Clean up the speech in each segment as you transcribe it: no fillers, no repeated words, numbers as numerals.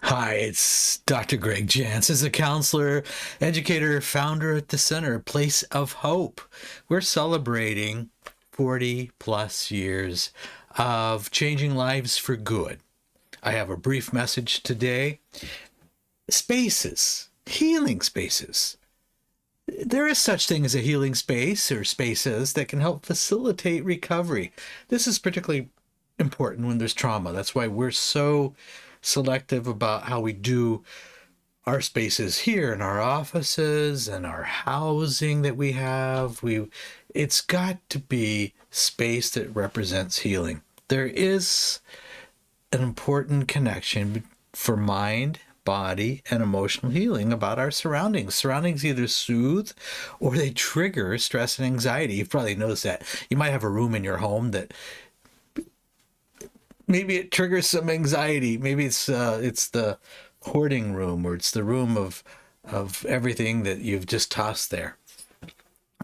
Hi, it's Dr. Greg Jantz. As a counselor, educator, founder at the Center, Place of Hope. We're celebrating 40 plus years of changing lives for good. I have a brief message today. Spaces, healing spaces. There is such thing as a healing space or spaces that can help facilitate recovery. This is particularly important when there's trauma. That's why we're so selective about how we do our spaces here in our offices and our housing that we have. It's got to be space that represents healing. There is an important connection for mind, body, and emotional healing about our surroundings. Surroundings either soothe or they trigger stress and anxiety. You've probably noticed that. You might have a room in your home that maybe it triggers some anxiety. Maybe it's the hoarding room, or it's the room of everything that you've just tossed there.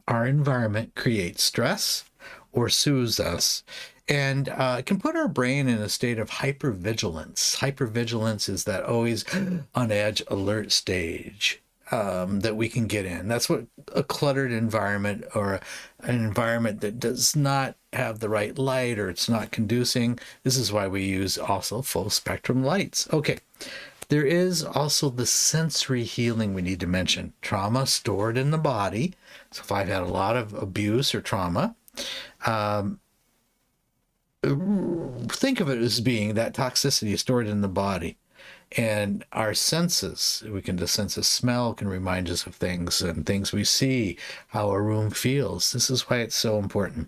Our environment creates stress or soothes us, and it can put our brain in a state of hypervigilance. Hypervigilance is that always on edge alert stage that we can get in. That's what a cluttered environment, or an environment that does not have the right light, or it's not conducing. This is why we use also full spectrum lights. Okay. There is also the sensory healing we need to mention. Trauma stored in the body. So if I've had a lot of abuse or trauma, think of it as being that toxicity is stored in the body. And our senses, the sense of smell can remind us of things and things we see, how a room feels. This is why it's so important.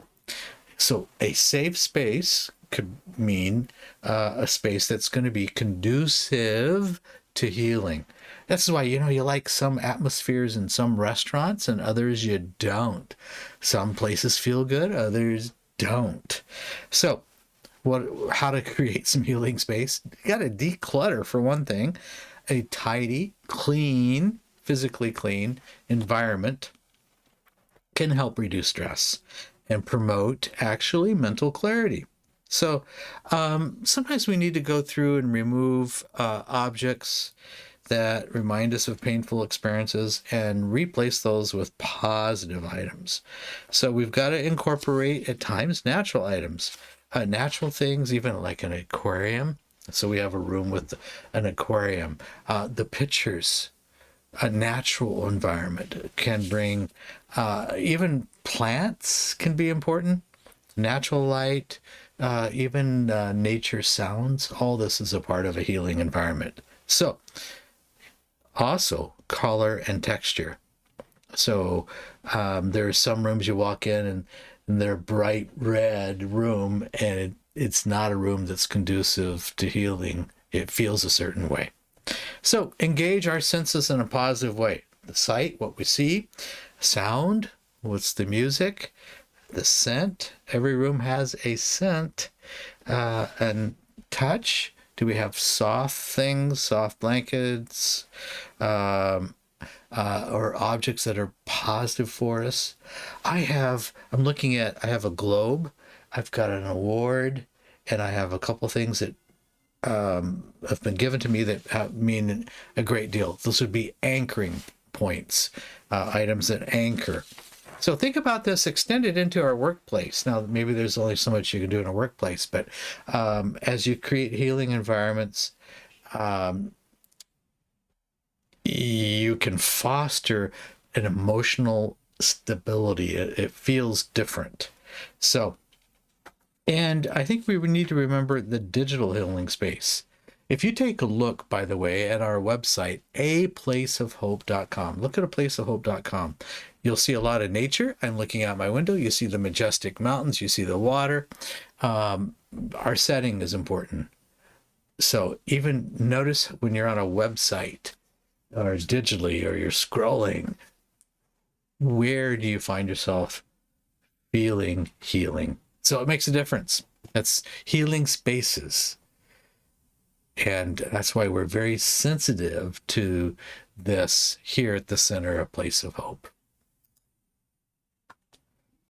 So a safe space could mean a space that's going to be conducive to healing. That's why, you like some atmospheres in some restaurants and others you don't. Some places feel good, others don't. So how to create some healing space? You got to declutter, for one thing. A tidy, clean, physically clean environment can help reduce stress and promote actually mental clarity. So sometimes we need to go through and remove objects that remind us of painful experiences and replace those with positive items. So we've got to incorporate at times natural items. Natural things, even like an aquarium. So we have a room with an aquarium. The pictures, a natural environment can bring, even plants can be important. Natural light, even nature sounds. All this is a part of a healing environment. So also color and texture. So there are some rooms you walk in and they're bright red room, and it's not a room that's conducive to healing. It feels a certain way. So engage our senses in a positive way. The sight, what we see, sound, what's the music, the scent. Every room has a scent, and touch. Do we have soft things, soft blankets, or objects that are positive for us? I have a globe, I've got an award, and I have a couple things that have been given to me that mean a great deal. Those would be anchoring points, items that anchor. So think about this, extend it into our workplace. Now, maybe there's only so much you can do in a workplace, but as you create healing environments, you can foster an emotional stability. It feels different. So, and I think we would need to remember the digital healing space. If you take a look, by the way, at our website, aplaceofhope.com, look at aplaceofhope.com. You'll see a lot of nature. I'm looking out my window. You see the majestic mountains. You see the water. Our setting is important. So even notice when you're on a website or digitally, or you're scrolling, where do you find yourself feeling healing? So it makes a difference. That's healing spaces. And that's why we're very sensitive to this here at the Center, A Place of Hope.